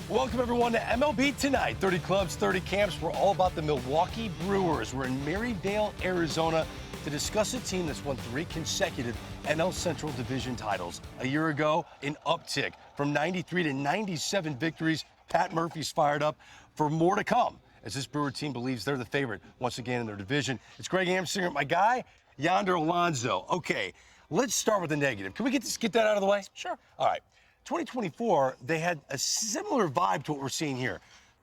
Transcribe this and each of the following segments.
Welcome, everyone, to MLB Tonight. 30 clubs, 30 camps. We're all about the Milwaukee Brewers. We're in Maryvale, Arizona, to discuss a team that's won 3 consecutive NL Central Division titles. A year ago, an uptick from 93 to 97 victories. Pat Murphy's fired up for more to come, as this Brewer team believes they're the favorite once again in their division. It's Greg Amsinger, my guy, Yonder Alonso. Okay, let's start with the negative. Can we get that out of the way? Sure. All right. 2024, they had a similar vibe to what we're seeing here.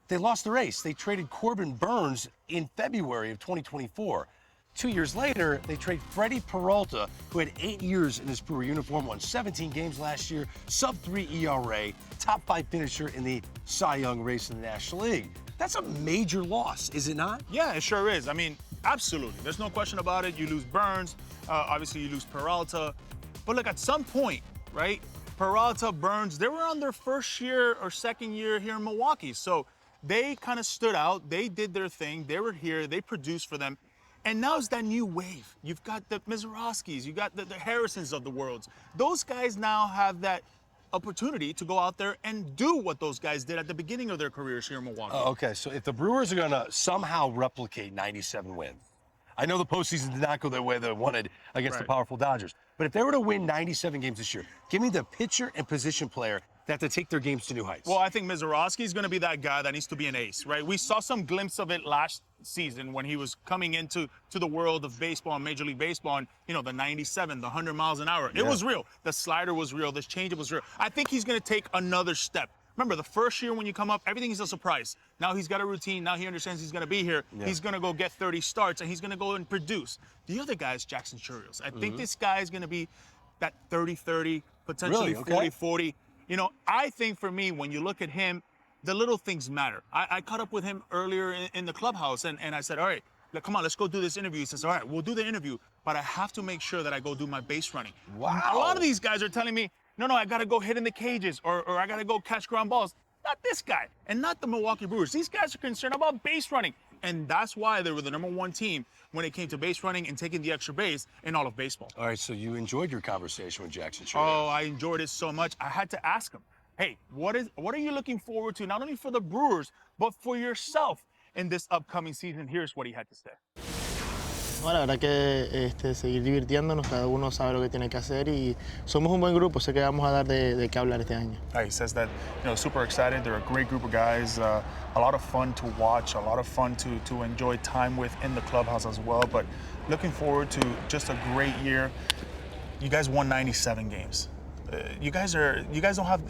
They lost the race. They traded Corbin Burnes in February of 2024. 2 years later, they trade Freddie Peralta, who had 8 years in this Brewer uniform, won 17 games last year, sub-3 ERA, top 5 finisher in the Cy Young race in the National League. That's a major loss, is it not? Yeah, it sure is. I mean, absolutely. There's no question about it. You lose Burnes, obviously you lose Peralta. But look, at some point, right, Peralta, Burnes, they were on their first year or second year here in Milwaukee. So they kind of stood out. They did their thing. They were here. They produced for them. And now it's that new wave. You've got the Misiorowskis. You've got the Harrisons of the world. Those guys now have that opportunity to go out there and do what those guys did at the beginning of their careers here in Milwaukee. Okay, so if the Brewers are going to somehow replicate 97 wins, I know the postseason did not go the way they wanted against the powerful Dodgers, but if they were to win 97 games this year, give me the pitcher and position player that have to take their games to new heights. Well, I think Misiorowski is going to be that guy that needs to be an ace, right? We saw some glimpse of it last season when he was coming into the world of baseball and Major League Baseball, and the 97, the 100 miles an hour. It was real. The slider was real. The changeup was real. I think he's going to take another step. Remember, the first year when you come up, everything is a surprise. Now he's got a routine. Now he understands he's going to be here. Yeah. He's going to go get 30 starts, and he's going to go and produce. The other guy is Jackson Chourio. I think this guy is going to be that 30-30, potentially 40-40. I think for me, when you look at him, the little things matter. I caught up with him earlier in the clubhouse, and I said, all right, come on, let's go do this interview. He says, all right, we'll do the interview, but I have to make sure that I go do my base running. Wow. A lot of these guys are telling me, no, I got to go hit in the cages or I got to go catch ground balls. Not this guy, and not the Milwaukee Brewers. These guys are concerned about base running, and that's why they were the #1 team when it came to base running and taking the extra base in all of baseball. All right, so you enjoyed your conversation with Jackson Chourio. Oh, I enjoyed it so much. I had to ask him, hey, what are you looking forward to, not only for the Brewers, but for yourself in this upcoming season? Here's what he had to say. No, la verdad que seguir divirtiéndonos, cada uno sabe lo que tiene que hacer y somos un buen grupo, sé que vamos a dar de qué hablar este año. He says that, super excited. They're a great group of guys, a lot of fun to watch, a lot of fun to enjoy time with in the clubhouse as well, but looking forward to just a great year. You guys won 97 games. You guys don't have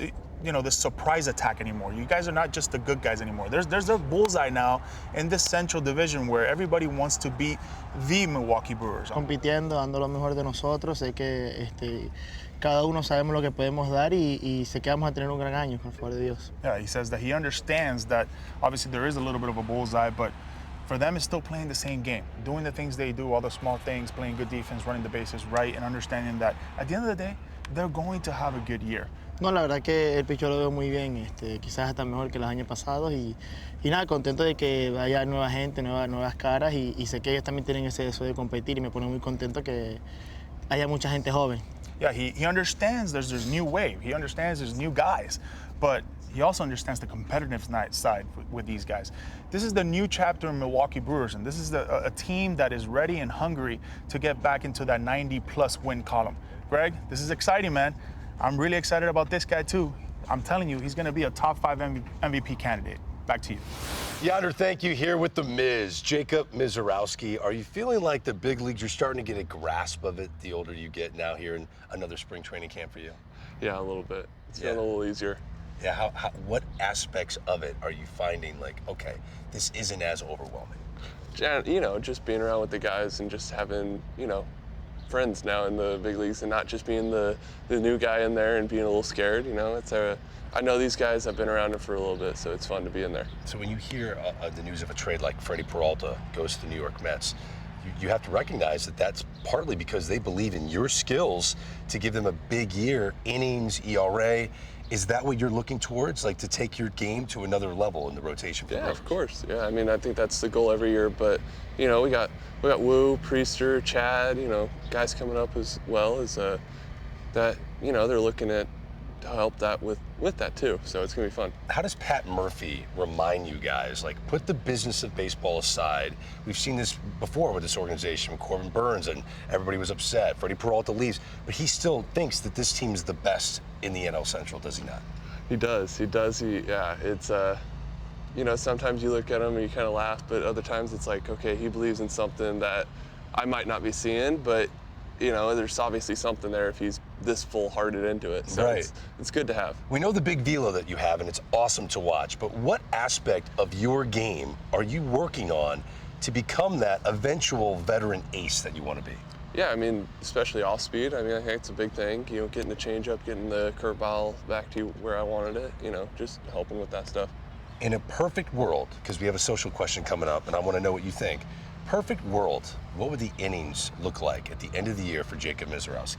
this surprise attack anymore. You guys are not just the good guys anymore. There's a bullseye now in this Central Division where everybody wants to beat the Milwaukee Brewers. Compitiendo, dando lo mejor de nosotros, sé que cada uno sabemos lo que podemos dar y sé que vamos a tener un gran año, por favor de Dios. Yeah, he says that he understands that obviously there is a little bit of a bullseye, but for them, it's still playing the same game, doing the things they do, all the small things, playing good defense, running the bases right, and understanding that at the end of the day, they're going to have a good year. No, la verdad que el pichón lo veo muy bien, quizás hasta mejor que los años pasados y nada, contento de que haya nueva gente, nuevas caras y sé que ellos también tienen ese deseo de competir y me pone muy contento que haya mucha gente joven. Yeah, he understands there's this new wave. He understands there's new guys, but he also understands the competitive side with these guys. This is the new chapter in Milwaukee Brewers, and this is a team that is ready and hungry to get back into that 90-plus win column. Greg, this is exciting, man. I'm really excited about this guy, too. I'm telling you, he's going to be a top 5 MVP candidate. Back to you. Yonder, thank you. Here with the Miz, Jacob Misiorowski. Are you feeling like the big leagues, you're starting to get a grasp of it the older you get now here in another spring training camp for you? Yeah, a little bit. It's been a little easier. Yeah, what aspects of it are you finding like, okay, this isn't as overwhelming? Just being around with the guys and just having, friends now in the big leagues and not just being the new guy in there and being a little scared. I know these guys, I've been around them for a little bit, so it's fun to be in there. So when you hear the news of a trade like Freddie Peralta goes to the New York Mets, you have to recognize that that's partly because they believe in your skills to give them a big year, innings, ERA. Is that what you're looking towards, like to take your game to another level in the rotation? Yeah, of course. Yeah, I think that's the goal every year. But we got Wu, Priester, Chad, guys coming up as well as that. They're looking at help that with that too. So it's gonna be fun. How does Pat Murphy remind you guys, like, put the business of baseball aside? We've seen this before with this organization, with Corbin Burns, and everybody was upset. Freddie Peralta leaves, but he still thinks that this team is the best in the NL Central, does he not? He does. Yeah, it's you know, sometimes you look at him and you kind of laugh, but other times it's like, okay, he believes in something that I might not be seeing, but you know, there's obviously something there if he's this full-hearted into it. So Right. it's good to have. We know the big velo that you have, and it's awesome to watch, but what aspect of your game are you working on to become that eventual veteran ace that you want to be? Yeah, I mean, especially off speed. I mean, I think it's a big thing. You know, getting the changeup, getting the curveball back to where I wanted it. You know, just helping with that stuff. In a perfect world, because we have a social question coming up, and I want to know what you think. Perfect world, what would the innings look like at the end of the year for Jacob Misiorowski?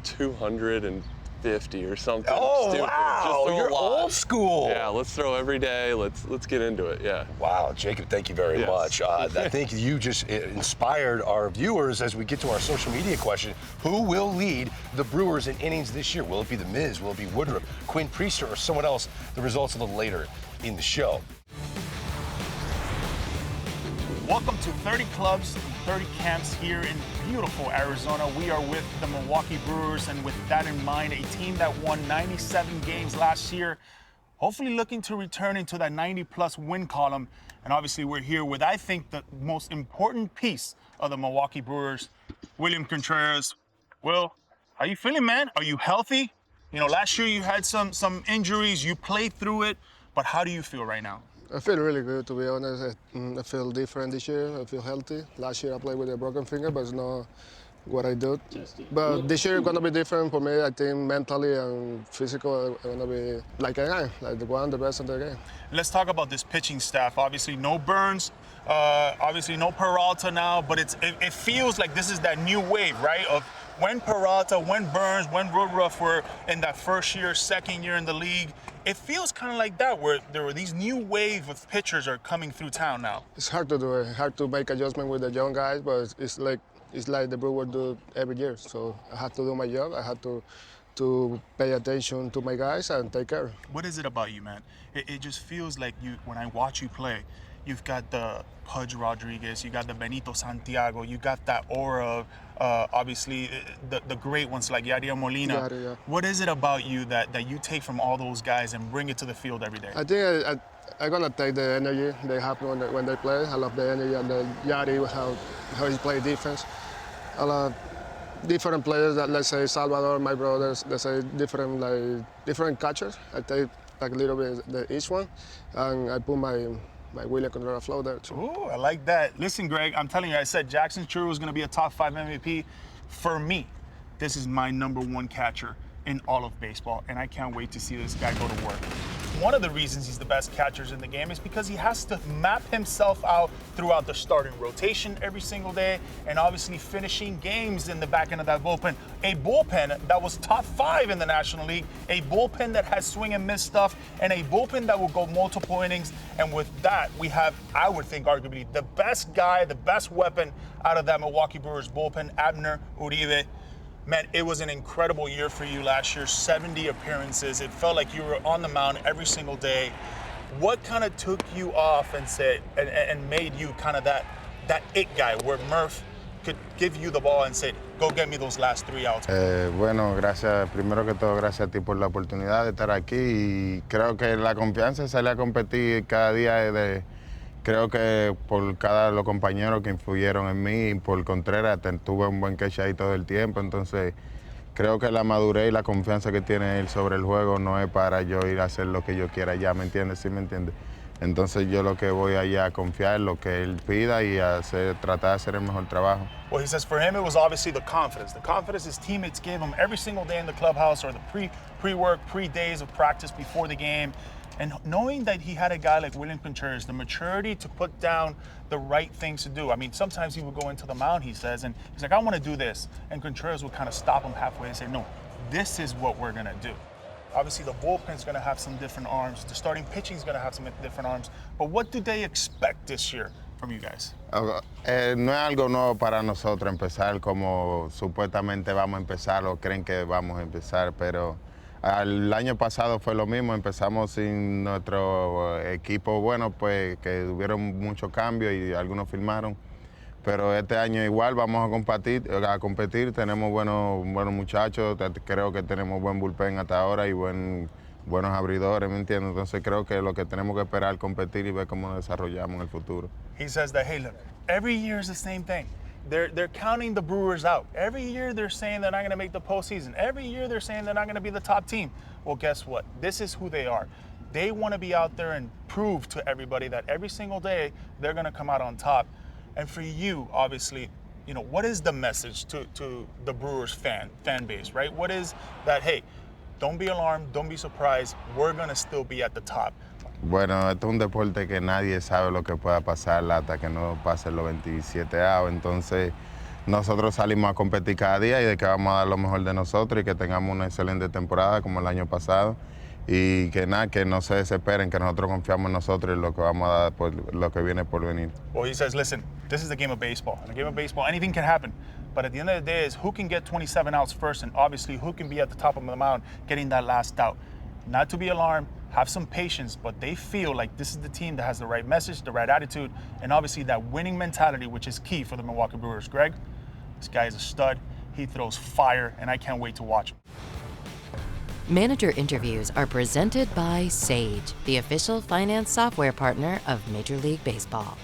250 or something. Oh, stupid. wow, Just throw you're a lot. old school. Yeah, let's throw every day. Let's get into it. Yeah. Wow, Jacob, thank you very Yes. much. I think you just inspired our viewers as we get to our social media question. Who will lead the Brewers in innings this year? Will it be the Miz? Will it be Woodruff, Quinn Priester, or someone else? The results a little later in the show. Welcome to 30 clubs and 30 camps here in beautiful Arizona. We are with the Milwaukee Brewers, and with that in mind, a team that won 97 games last year, hopefully looking to return into that 90-plus win column. And obviously we're here with, I think, the most important piece of the Milwaukee Brewers, William Contreras. Will, how you feeling, man? Are you healthy? You know, last year you had some injuries, you played through it, but how do you feel right now? I feel really good, to be honest. I feel different this year. I feel healthy. Last year I played with a broken finger, but it's not what I do. But this year it's gonna be different for me. I think mentally and physical, I'm gonna be like I am, like the best of the game. Let's talk about this pitching staff. Obviously, no Burns, obviously no Peralta now, but it feels like this is that new wave, right? Of when Peralta, when Burns, when Woodruff were in that first year, second year in the league. It feels kind of like that, where there were these new wave of pitchers are coming through town now. It's hard to do it, hard to make adjustment with the young guys, but it's like the Brewers do every year. So I had to do my job. I had to pay attention to my guys and take care. What is it about you, man? It just feels like you, when I watch you play, you've got the Pudge Rodriguez, you got the Benito Santiago, you got that aura of, obviously, the great ones like Yadier Molina. Yadier, yeah. What is it about you that you take from all those guys and bring it to the field every day? I think I'm gonna take the energy they have when they play. I love the energy and the Yari, how he play defense. I love different players that, let's say Salvador, my brothers, let's say different catchers. I take like a little bit each one, and I put my William Contreras flow there too. Ooh, I like that. Listen, Greg, I'm telling you, I said Jackson Chourio was going to be a top 5 MVP. For me, this is my #1 catcher in all of baseball, and I can't wait to see this guy go to work. One of the reasons he's the best catchers in the game is because he has to map himself out throughout the starting rotation every single day, and obviously finishing games in the back end of that bullpen. A bullpen that was top 5 in the National League, a bullpen that has swing and miss stuff, and a bullpen that will go multiple innings. And with that, we have, I would think, arguably the best guy, the best weapon out of that Milwaukee Brewers bullpen, Abner Uribe. Man, it was an incredible year for you last year, 70 appearances. It felt like you were on the mound every single day. What kind of took you off and said and made you kind of that it guy where Murph could give you the ball and say, go get me those last 3 outs? Bueno, gracias, primero que todo, gracias a ti por la oportunidad de estar aquí y creo que la confianza de salir a competir cada día creo que por cada los compañeros que influyeron en mí, por Contreras, tuve un buen catch ahí todo el tiempo, entonces creo que la madurez y la confianza que tiene él sobre el juego no es para yo ir a hacer lo que yo quiera ya, ¿me entiendes? ¿Sí me entiendes? Entonces yo lo que voy allá a confiar en lo que él pida y tratar de hacer el mejor trabajo. Well, he says for him it was obviously the confidence his teammates gave him every single day in the clubhouse, or the pre-work, pre-days of practice before the game. And knowing that he had a guy like William Contreras, the maturity to put down the right things to do. I mean, sometimes he would go into the mound, he says, and he's like, I want to do this. And Contreras would kind of stop him halfway and say, no, this is what we're going to do. Obviously, the bullpen's going to have some different arms. The starting pitching's going to have some different arms. But what do they expect this year from you guys? No es algo nuevo para nosotros empezar como supuestamente vamos a empezar o creen que vamos a empezar, pero el año pasado fue lo mismo, empezamos sin nuestro equipo bueno, pues que tuvieron muchos cambios y algunos firmaron, pero este año igual vamos a competir, tenemos buenos muchachos, creo que tenemos buen bullpen hasta ahora y buenos abridores, ¿me entiendes? Entonces creo que lo que tenemos que esperar es competir y ver cómo nos desarrollamos en el futuro. He says that, hey, look, every year is the same thing. They're counting the Brewers out. Every year they're saying they're not going to make the postseason. Every year they're saying they're not going to be the top team. Well, guess what? This is who they are. They want to be out there and prove to everybody that every single day they're going to come out on top. And for you, obviously, you know, what is the message to the Brewers fan base, right? What is that, hey, don't be alarmed, don't be surprised, we're going to still be at the top. Bueno, esto es un deporte que nadie sabe lo que pueda pasar hasta que no pasen los 27 avos. Entonces, nosotros salimos a competir cada día y de que vamos a dar lo mejor de nosotros y que tengamos una excelente temporada como el año pasado. Y que nada, que no se desesperen, que nosotros confiamos en nosotros y lo que vamos a dar por lo que viene por venir. Well, he says, listen, this is the game of baseball. In a game of baseball, anything can happen. But at the end of the day is who can get 27 outs first, and obviously who can be at the top of the mound getting that last out. Not to be alarmed, have some patience, but they feel like this is the team that has the right message, the right attitude, and obviously that winning mentality, which is key for the Milwaukee Brewers. Greg, this guy is a stud. He throws fire, and I can't wait to watch him. Manager interviews are presented by Sage, the official finance software partner of Major League Baseball.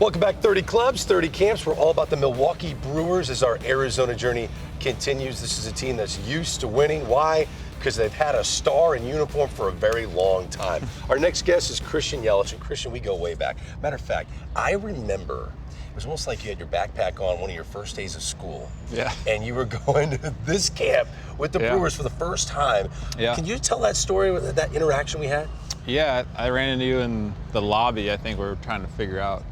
Welcome back, 30 Clubs, 30 Camps. We're all about the Milwaukee Brewers as our Arizona journey continues. This is a team that's used to winning. Why? Because they've had a star in uniform for a very long time. Our next guest is Christian Yelich. And Christian, we go way back. Matter of fact, I remember it was almost like you had your backpack on one of your first days of school. Yeah. And you were going to this camp with the Brewers for the first time. Yeah. Can you tell that story, that interaction we had? Yeah, I ran into you in the lobby. I think we were trying to figure out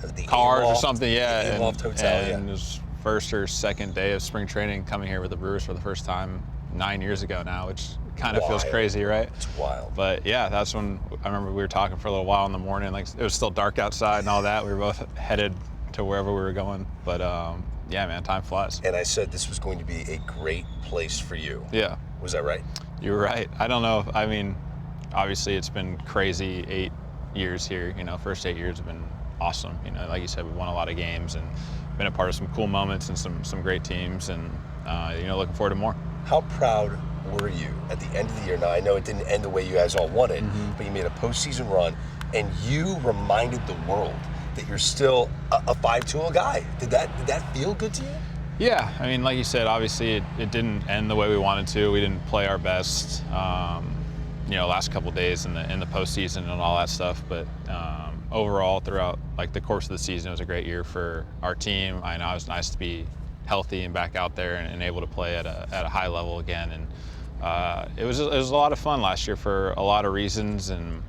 The cars or Aloft- something. Yeah. The Aloft Hotel, and it was first or second day of spring training coming here with the Brewers for the first time 9 years ago now, which kind of feels Wild. crazy, right? It's wild. But yeah, that's when I remember we were talking for a little while in the morning. Like it was still dark outside and all that. We were both headed to wherever we were going. But yeah, man, time flies. And I said this was going to be a great place for you. Yeah. Was that right? You were right. I don't know. I mean, obviously it's been crazy 8 years here. You know, first 8 years have been awesome. You know, like you said, we won a lot of games and been a part of some cool moments and some great teams, and you know, looking forward to more. How proud were you at the end of the year? Now, I know it didn't end the way you guys all wanted, but you made a postseason run, and you reminded the world that you're still a 5-tool guy. Did that feel good to you? Yeah, I mean, like you said, obviously it didn't end the way we wanted to. We didn't play our best, you know, last couple days in the postseason and all that stuff. But overall, throughout like the course of the season, it was a great year for our team. I know it was nice to be healthy and back out there and able to play at a high level again. And it was a lot of fun last year for a lot of reasons, and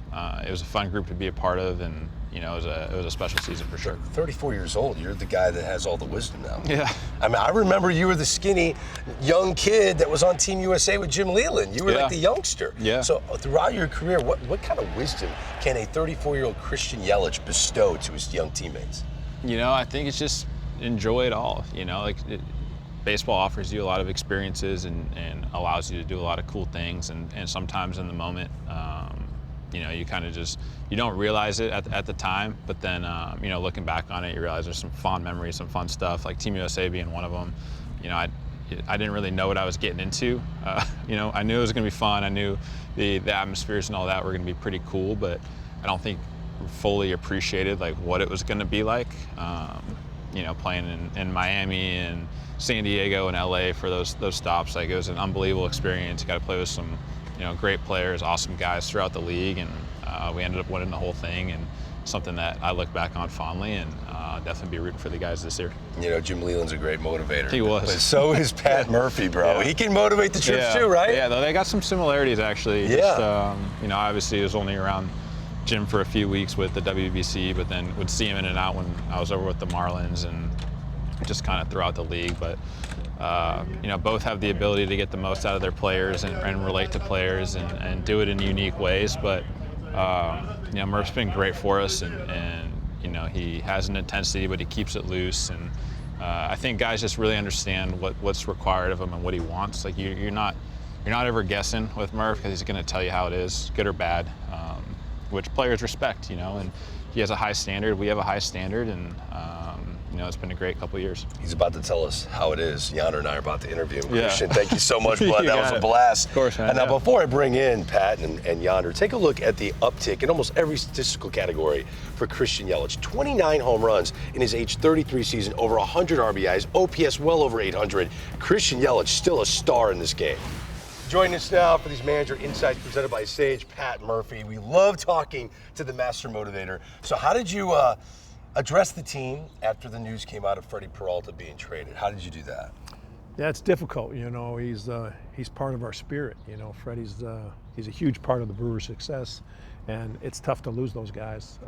it was a fun group to be a part of. And you know, it was a special season for sure. 34 years old, you're the guy that has all the wisdom now. Yeah. I mean, I remember you were the skinny young kid that was on Team USA with Jim Leland. You were like the youngster. Yeah. So throughout your career, what kind of wisdom can a 34-year-old Christian Yelich bestow to his young teammates? You know, I think it's just enjoy it all. You know, like baseball offers you a lot of experiences and allows you to do a lot of cool things. And sometimes in the moment, you know, you kind of just, you don't realize it at the time, but then, you know, looking back on it, you realize there's some fond memories, some fun stuff, like Team USA being one of them. You know, I didn't really know what I was getting into. You know, I knew it was going to be fun. I knew the atmospheres and all that were going to be pretty cool, but I don't think fully appreciated like what it was going to be like. You know, playing in Miami and San Diego and LA for those stops, like it was an unbelievable experience. You got to play with some, you know, great players, awesome guys throughout the league, and we ended up winning the whole thing, and something that I look back on fondly, and definitely be rooting for the guys this year. You know, Jim Leland's a great motivator. He was. But so is Pat Murphy, bro. Yeah. He can motivate the troops too, right? Yeah, though they got some similarities actually. Yeah. Just, you know, obviously it was only around Jim for a few weeks with the WBC, but then would see him in and out when I was over with the Marlins and just kind of throughout the league. But you know, both have the ability to get the most out of their players and relate to players and do it in unique ways. But you know, Murph's been great for us, and You know, he has an intensity, but he keeps it loose. And I think guys just really understand what's required of him and what he wants. Like you're not ever guessing with Murph because he's going to tell you how it is, good or bad, which players respect. You know, and he has a high standard. We have a high standard, and you know, it's been a great couple of years. He's about to tell us how it is. Yonder and I are about to interview him. Yeah. Christian, thank you so much, bud. That was a blast. Of course, man. And now, before I bring in Pat and Yonder, take a look at the uptick in almost every statistical category for Christian Yelich. 29 home runs in his age 33 season, over 100 RBIs, OPS well over 800. Christian Yelich still a star in this game. Joining us now for these Manager Insights presented by Sage, Pat Murphy. We love talking to the master motivator. So how did you address the team after the news came out of Freddie Peralta being traded? How did you do that? Yeah, it's difficult. You know, he's part of our spirit. You know, Freddie's he's a huge part of the Brewers' success, and it's tough to lose those guys.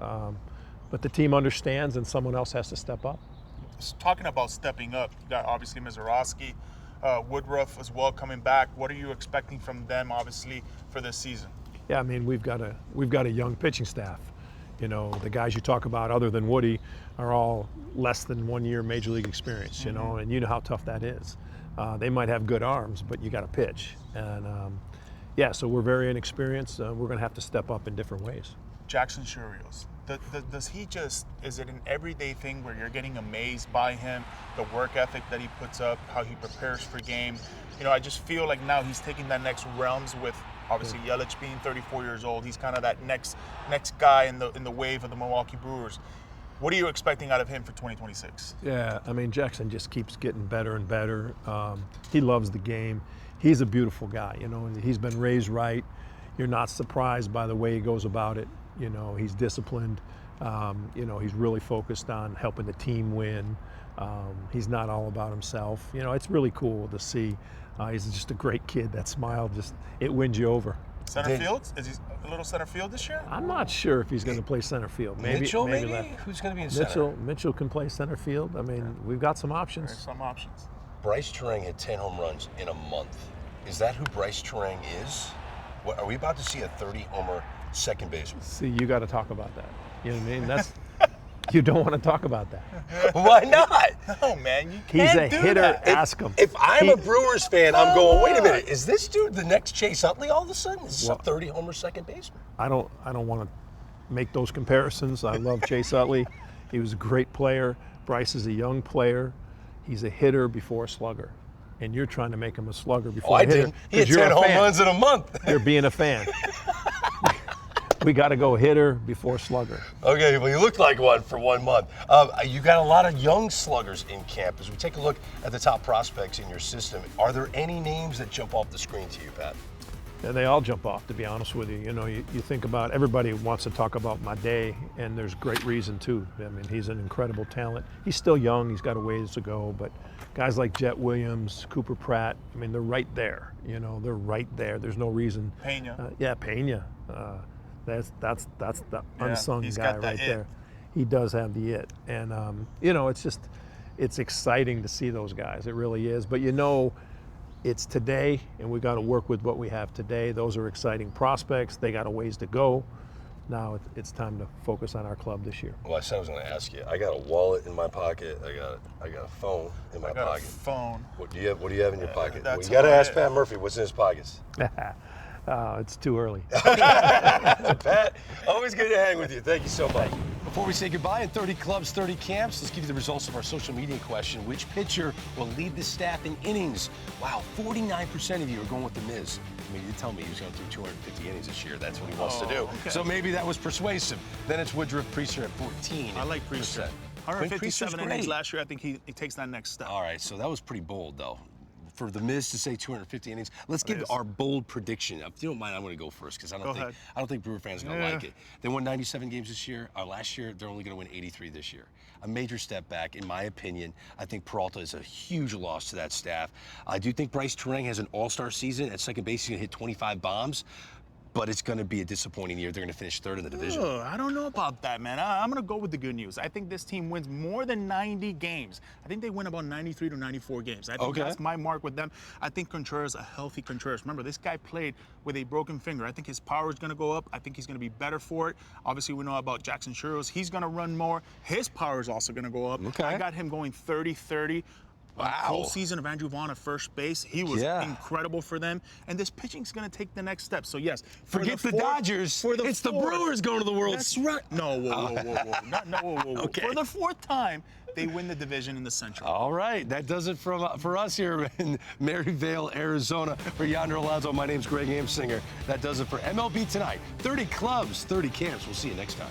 But the team understands, and someone else has to step up. Talking about stepping up, you got obviously Misiorowski, Woodruff as well coming back. What are you expecting from them, obviously, for this season? Yeah, I mean, we've got a young pitching staff. You know, the guys you talk about, other than Woody, are all less than 1 year major league experience. You know, and you know how tough that is. They might have good arms, but you got to pitch. And yeah, so we're very inexperienced. We're going to have to step up in different ways. Jackson Chourios. Does he just, is it an everyday thing where you're getting amazed by him, the work ethic that he puts up, how he prepares for game? You know, I just feel like now he's taking that next realms with obviously Yelich being 34 years old. He's kind of that next guy in the wave of the Milwaukee Brewers. What are you expecting out of him for 2026? Yeah, I mean, Jackson just keeps getting better and better. He loves the game. He's a beautiful guy, you know, and he's been raised right. You're not surprised by the way he goes about it. You know, he's disciplined. You know, he's really focused on helping the team win. He's not all about himself. You know, it's really cool to see. He's just a great kid. That smile, it wins you over. Center field? Is he a little center field this year? I'm not sure if he's going to play center field. Mitchell, maybe? left. Who's going to be in center? Mitchell can play center field. I mean, we've got some options. There's some options. Bryce Turang had 10 home runs in a month. Is that who Bryce Turang is? What, are we about to see a 30-homer second baseman? See, you got to talk about that. You know what I mean? That's you don't want to talk about that. Why not? No, man, you He's can't a do hitter. that. Ask him. If I'm a Brewers fan, I'm going, wait a minute, is this dude the next Chase Utley all of a sudden? Is this a 30-homer second baseman? I don't want to make those comparisons. I love Chase Utley. He was a great player. Bryce is a young player. He's a hitter before a slugger. And you're trying to make him a slugger before a hitter. Didn't. He had 'cause you're 10 a home fan. runs in a month. You're being a fan. We got to go hitter before slugger. Okay, well, you looked like one for 1 month. You got a lot of young sluggers in camp. As we take a look at the top prospects in your system, are there any names that jump off the screen to you, Pat? And they all jump off, to be honest with you. You know, you think about, everybody wants to talk about Made, and there's great reason too. I mean, he's an incredible talent. He's still young, he's got a ways to go, but guys like Jet Williams, Cooper Pratt, I mean, they're right there. You know, they're right there. There's no reason. Pena. Yeah, Pena. That's the unsung he's guy got that right it. there. He does have the it. And, you know, it's exciting to see those guys. It really is. But you know, it's today, and we got to work with what we have today. Those are exciting prospects. They got a ways to go. Now it's time to focus on our club this year. Well, I said I was going to ask you. I got a wallet in my pocket. I got a phone in my pocket. Phone. What do you have in your pocket? Well, that's you got to about ask it. Pat Murphy what's in his pockets. It's too early. Pat, always good to hang with you. Thank you so much. Before we say goodbye, in 30 clubs, 30 camps, let's give you the results of our social media question. Which pitcher will lead the staff in innings? Wow, 49% of you are going with the Miz. I mean, you tell me he was going to do 250 innings this year. That's what he wants to do. Okay. So maybe that was persuasive. Then it's Woodruff Priester at 14%. I like Priester. 157 innings last year. I think he takes that next step. All right, so that was pretty bold, though. For the Miz to say 250 innings, let's give our bold prediction. If you don't mind, I'm going to go first because I don't think Brewer fans are going to like it. They won 97 games this year. Last year, they're only going to win 83 this year. A major step back, in my opinion. I think Peralta is a huge loss to that staff. I do think Bryce Turang has an all-star season. At second base, he's going to hit 25 bombs. but it's going to be a disappointing year. They're going to finish third in the division. I don't know about that, man. I'm going to go with the good news. I think this team wins more than 90 games. I think they win about 93 to 94 games. I think that's my mark with them. I think Contreras, a healthy Contreras. Remember, this guy played with a broken finger. I think his power is going to go up. I think he's going to be better for it. Obviously, we know about Jackson Chourio. He's going to run more. His power is also going to go up. I got him going 30-30. Wow. Whole season of Andrew Vaughn at first base. He was incredible for them. And this pitching's going to take the next step. So, yes. Forget the Dodgers. It's the Brewers going to the World Series. That's right. No, whoa. Okay. For the fourth time, they win the division in the Central. All right. That does it for us here in Maryvale, Arizona. For Yonder Alonso, my name's Greg Amsinger. That does it for MLB Tonight. 30 clubs, 30 camps. We'll see you next time.